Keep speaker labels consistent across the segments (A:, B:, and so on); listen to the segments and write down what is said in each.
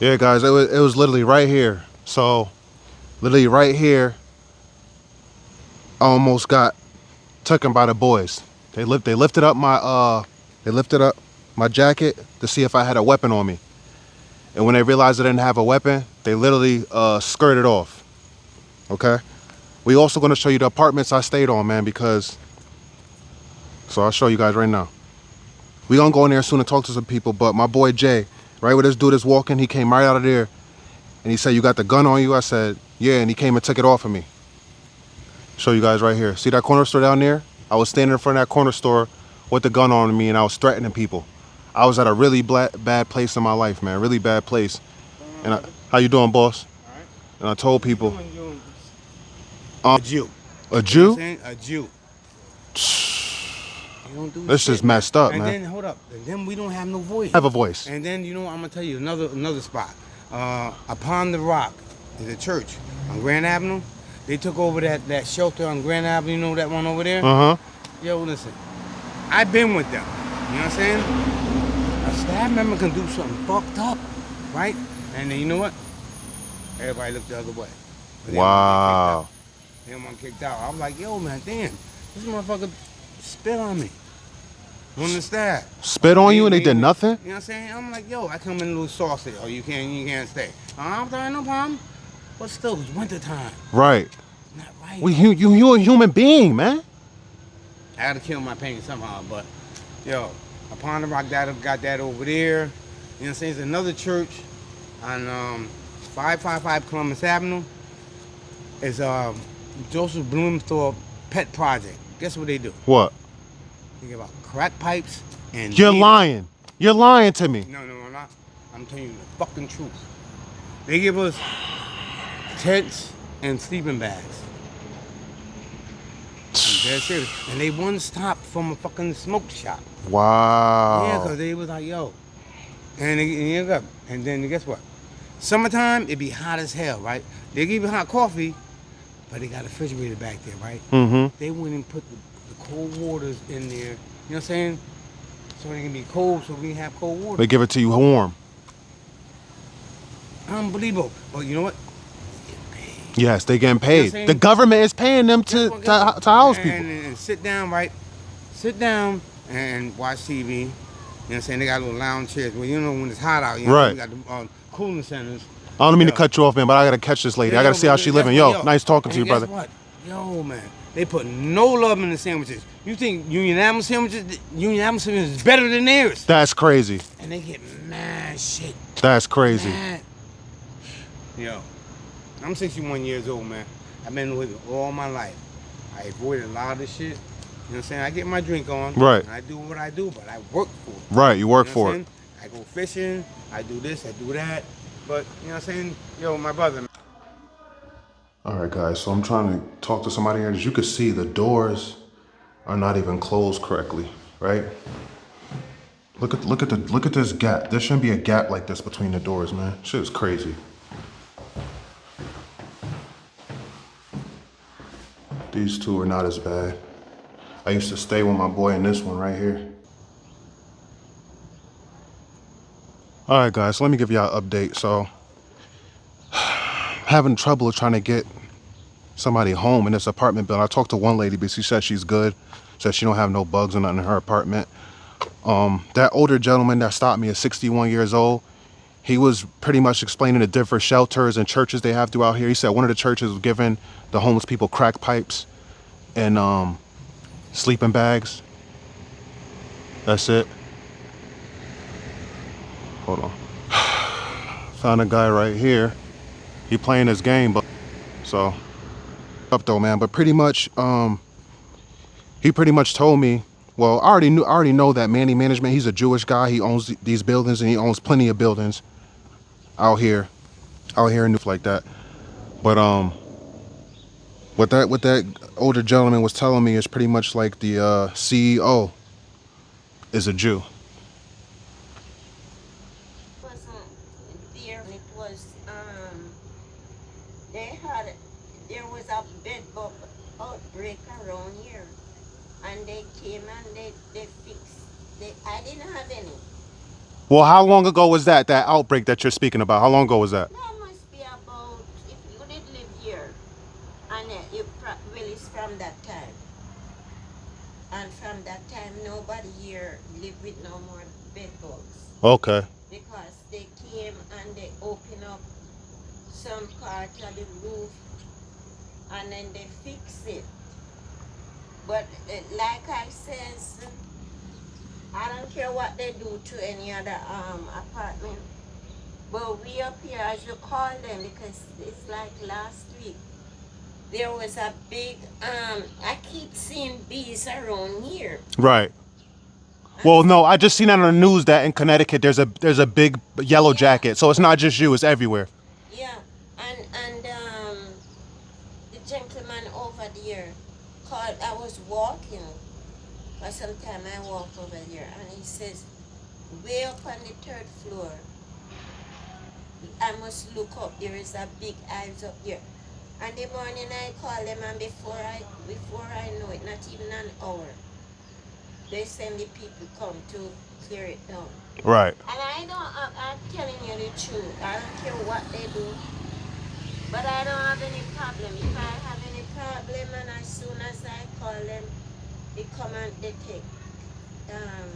A: Yeah, guys, it was literally right here. So literally right here, I almost got taken by the boys. They lifted up my jacket to see if I had a weapon on me. And when they realized I didn't have a weapon, they literally skirted off. Okay. We also gonna show you the apartments I stayed on, man, because so I'll show you guys right now. We gonna go in there soon and talk to some people, but my boy Jay, right where this dude is walking, he came right out of there and he said, "You got the gun on you?" I said, "Yeah," and he came and took it off of me. Show you guys right here. See that corner store down there? I was standing in front of that corner store with the gun on me and I was threatening people. I was at a really bad place in my life, man. Really bad place. And how you doing, boss?
B: All right.
A: And I told
B: What you
A: people,
B: doing?
A: um,
B: A Jew. You
A: a
B: know what I'm
A: Jew?
B: saying? A Jew. They don't do
A: This is
B: shit, man.
A: messed up,
B: And
A: man.
B: then hold up. And then we don't have no voice.
A: I have a voice.
B: And then I'm gonna tell you another spot. Upon the Rock is a church on Grand Avenue. They took over that shelter on Grand Avenue. You know that one over there?
A: Uh-huh.
B: Yo, listen. I've been with them. You know what I'm saying? A staff member can do something fucked up, right? And then you know what? Everybody looked the other way. But they don't want to get kicked out.
A: Wow.
B: They don't want kicked out. I was like, yo, man, damn, this motherfucker spit on me. On the staff.
A: Spit on you and they did nothing?
B: You know what I'm saying? I'm like, yo, I come in a little saucy. Oh, you can't stay. I'm sorry, no problem. But still, it's winter time.
A: Right.
B: Not right.
A: You a human being, man.
B: I gotta kill my pain somehow, but yo, Upon the Rock got that over there. You know what I'm saying? There's another church on 555 Columbus Avenue. It's Joseph Blumenthal Pet Project. Guess what they do?
A: What?
B: They give out crack pipes and
A: You're
B: needles.
A: lying. You're lying to me.
B: No, I'm not. I'm telling you the fucking truth. They give us tents and sleeping bags. I'm dead serious. And they one stop from a fucking smoke shop.
A: Wow.
B: Yeah, because they was like, yo. And then guess what? Summertime, it be hot as hell, right? They give you hot coffee, but they got a refrigerator back there, right?
A: Mm-hmm.
B: They went and put the cold waters in there. You know what I'm saying? So they can be cold, so we can have cold water.
A: They give it to you warm.
B: Unbelievable. But you know what?
A: Yes, they getting paid.
B: You know
A: The government is paying them to house people.
B: And sit down, right? Sit down and watch TV. You know what I'm saying? They got little lounge chairs. Well, you know when it's hot out, you know,
A: Right.
B: we got the cooling centers.
A: I don't mean to
B: Yo.
A: cut you off, man, but I gotta catch this lady. I gotta see how she living. Yo, nice talking to you, brother.
B: Guess what? Yo, man. They put no love in the sandwiches. You think Union Avenue sandwiches is better than theirs?
A: That's crazy.
B: And they get mad shit.
A: That's crazy.
B: Mad. Yo, I'm 61 years old, man. I've been living all my life. I avoided a lot of this shit. You know what I'm saying? I get my drink on.
A: Right.
B: And I do what I do, but I work for it.
A: Right, you work
B: know
A: for
B: what
A: it.
B: I'm saying? I go fishing. I do this. I do that. But, you know what I'm saying? Yo, my brother.
A: All right, guys, so I'm trying to talk to somebody here. As you can see, the doors are not even closed correctly, right? Look at this gap. There shouldn't be a gap like this between the doors, man. Shit is crazy. These two are not as bad. I used to stay with my boy in this one right here. All right, guys, so let me give y'all an update. So, having trouble trying to get somebody home in this apartment building. I talked to one lady, but she said she's good. Said she don't have no bugs or nothing in her apartment. That older gentleman that stopped me is 61 years old. He was pretty much explaining the different shelters and churches they have throughout here. He said one of the churches was giving the homeless people crack pipes and sleeping bags. That's it. Hold on. Found a guy right here. He playing his game, but so up though, man. But pretty much, he pretty much told me. Well, I already know that Manny Management. He's a Jewish guy. He owns these buildings, and he owns plenty of buildings out here in New like that. But what that older gentleman was telling me is pretty much like the CEO is a Jew.
C: Wasn't there. It was they had there was a bed bug outbreak around here, and they came and they fixed. I didn't have any.
A: Well, how long ago was that outbreak that you're speaking about? How long ago was that?
C: That must be about, if you did live here, and well, it's from that time. And from that time, nobody here live with no more bed bugs.
A: Okay.
C: Because they came and they open up some part of the roof and then they fix it. But like I says, I don't care what they do to any other apartment. But we up here, as you call them, because it's like last week, there was a big I keep seeing bees around here.
A: Right.
C: And
A: Well,
C: some,
A: no, I just seen that on the news that in Connecticut there's a big yellow
C: yeah,
A: jacket. So it's not just you, it's everywhere.
C: yeah. And the gentleman over there called, I was walking, or sometime I walk over there, and he says, way up on the third floor, I must look up, there is a big hives up there. And the morning I call them, and before I know it, not even an hour, they send the people come to clear it down.
A: Right.
C: And I'm telling you the truth. I don't care what they do, but I don't have any problem. If I have any problem, and as soon as I call them, they come and um,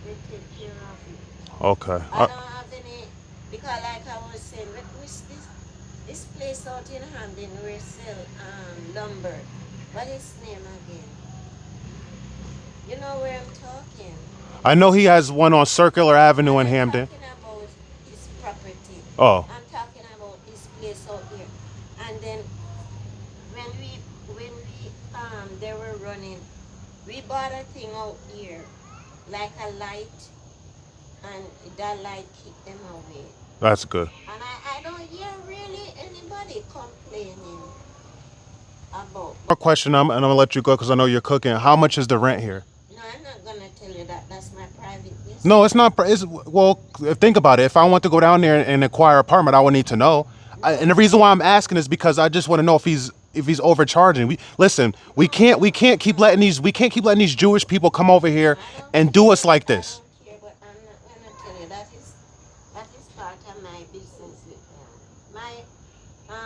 C: they take care of it.
A: Okay.
C: I don't have any, because like I was saying, this place out in Hamden where sell lumber. What is name again? You know where I'm talking.
A: I know he has one on Circular Avenue
C: I'm
A: in
C: not
A: Hamden.
C: talking about his property.
A: Oh.
C: I'm talking about this place out here. And then when we they were running, we bought a thing out here, like a light, and that light keep them away.
A: That's good.
C: And I don't hear really anybody complaining about
A: More
C: the.
A: question, and I'm gonna let you go because I know you're cooking. How much is the rent here?
C: No, I'm not gonna tell you that. That's my private
A: No, it's
C: business.
A: not. It's well. Think about it. If I want to go down there and acquire an apartment, I would need to know.
C: No,
A: And the reason why I'm asking is because I just want to know if he's overcharging. We listen. We
C: no,
A: can't
C: no,
A: we can't keep
C: no.
A: letting these Jewish people come over here
C: I don't
A: and do us
C: care.
A: like
C: I
A: this.
C: don't care, but I'm not gonna tell you. That is part of my business with them.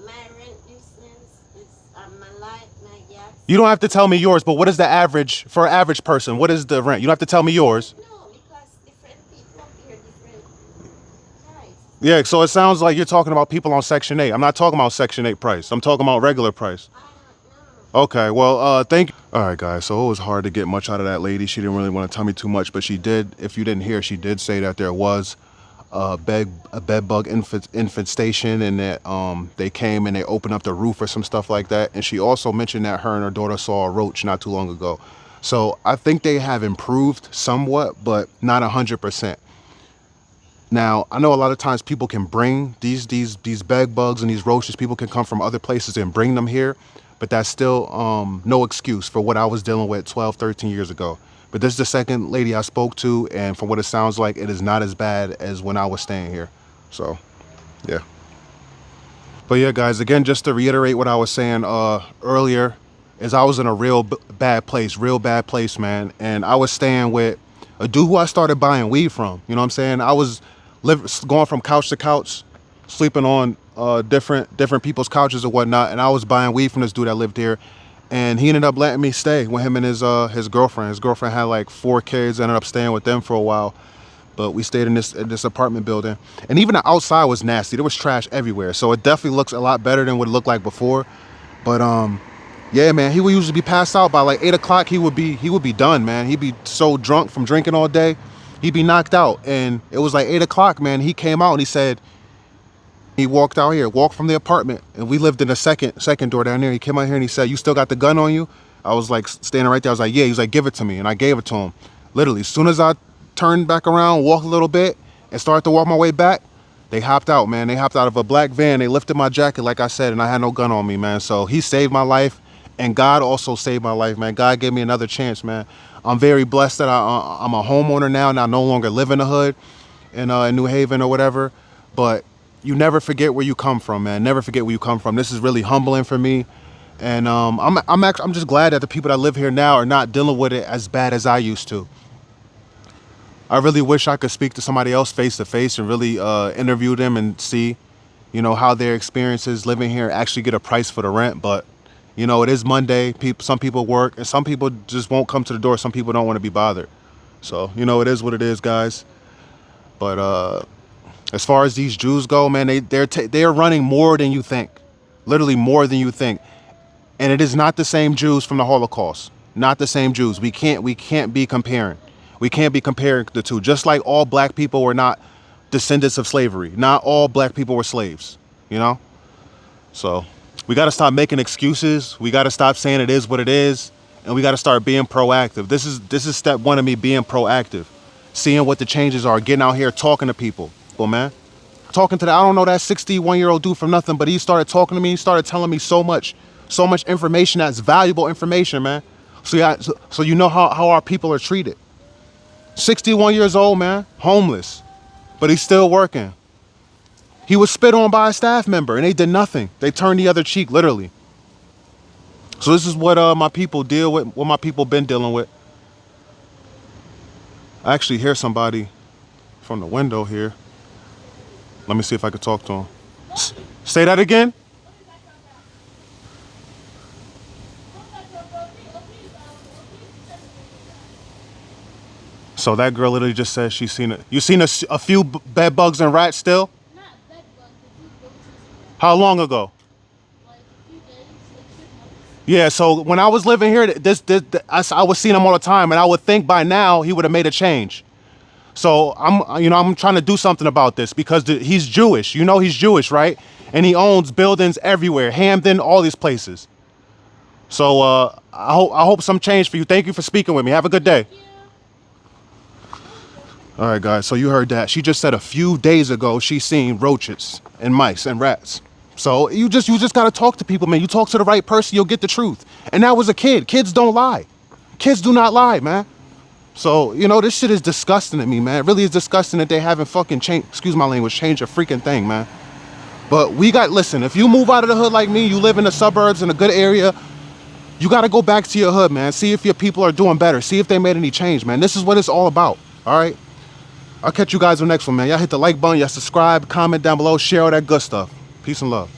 C: My rent business is my light, my
A: You
C: gas.
A: don't have to tell me yours, but what is the average for an average person? What is the rent? You don't have to tell me yours.
C: No, because different people up here different price.
A: Yeah, so it sounds like you're talking about people on Section 8. I'm not talking about Section 8 price. I'm talking about regular price.
C: I don't know.
A: Okay, well, thank you. All right, guys. So it was hard to get much out of that lady. She didn't really want to tell me too much, but she did. If you didn't hear, she did say that there was a bed bug infestation, and that they came and they opened up the roof or some stuff like that. And she also mentioned that her and her daughter saw a roach not too long ago. So I think they have improved somewhat, but not 100%. Now, I know a lot of times people can bring these bed bugs and these roaches. People can come from other places and bring them here, but that's still no excuse for what I was dealing with 12, 13 years ago. But this is the second lady I spoke to, and from what it sounds like, it is not as bad as when I was staying here. So, yeah. But yeah, guys, again, just to reiterate what I was saying earlier, is I was in a real bad place, man. And I was staying with a dude who I started buying weed from. You know what I'm saying? I was going from couch to couch, sleeping on different people's couches or whatnot, and I was buying weed from this dude that lived here. And he ended up letting me stay with him and his girlfriend. His girlfriend had like 4 kids. Ended up staying with them for a while, but we stayed in this apartment building, and even the outside was nasty. There was trash everywhere, so it definitely looks a lot better than what it looked like before. But yeah, man, he would usually be passed out by like 8 o'clock. He would be done, man. He'd be so drunk from drinking all day, he'd be knocked out. And it was like 8 o'clock, man. He came out and he said, he walked out here, walked from the apartment, and we lived in the second door down there. He came out here and he said, "You still got the gun on you?" I was like standing right there. I was like, "Yeah." He was like, "Give it to me," and I gave it to him. Literally, as soon as I turned back around, walked a little bit, and started to walk my way back, they hopped out, man. They hopped out of a black van. They lifted my jacket, like I said, and I had no gun on me, man. So he saved my life, and God also saved my life, man. God gave me another chance, man. I'm very blessed that I'm a homeowner now, and I no longer live in the hood in New Haven or whatever. But you never forget where you come from, man. Never forget where you come from. This is really humbling for me, and I'm just glad that the people that live here now are not dealing with it as bad as I used to. I really wish I could speak to somebody else face to face and really interview them and see, how their experiences living here, actually get a price for the rent. But, it is Monday. Some people work and some people just won't come to the door. Some people don't want to be bothered. So, it is what it is, guys. But as far as these Jews go, man, they're running more than you think, literally more than you think. And it is not the same Jews from the Holocaust. Not the same Jews. We can't be comparing. We can't be comparing the two. Just like all black people were not descendants of slavery. Not all black people were slaves. You know? So we got to stop making excuses. We got to stop saying it is what it is, and we got to start being proactive. This is step one of me being proactive, seeing what the changes are, getting out here talking to people. Well, man, talking to I don't know that 61-year-old dude from nothing, but he started talking to me. He started telling me so much information that's valuable information, man. So yeah, so you know how our people are treated. 61 years old, man, homeless, but he's still working. He was spit on by a staff member and they did nothing. They turned the other cheek, literally. So this is what my people deal with, what my people been dealing with. I actually hear somebody from the window here. Let me see if I can talk to him. Say that again? So that girl literally just said she's seen it. You seen a few bed bugs and rats still? How long ago? Yeah, so when I was living here, I was seeing him all the time, and I would think by now he would have made a change. So I'm trying to do something about this because he's Jewish. He's Jewish, right? And he owns buildings everywhere, Hamden, all these places. So I hope some change for you. Thank you for speaking with me. Have a good day. All right, guys. So you heard that. She just said a few days ago she seen roaches and mice and rats. So you just gotta talk to people, man. You talk to the right person, you'll get the truth. And that was a kid. Kids don't lie. Kids do not lie, man. So, this shit is disgusting to me, man. It really is disgusting that they haven't fucking changed, excuse my language, change a freaking thing, man. But listen, if you move out of the hood like me, you live in the suburbs in a good area, you got to go back to your hood, man. See if your people are doing better. See if they made any change, man. This is what it's all about, all right? I'll catch you guys on the next one, man. Y'all hit the like button, y'all subscribe, comment down below, share all that good stuff. Peace and love.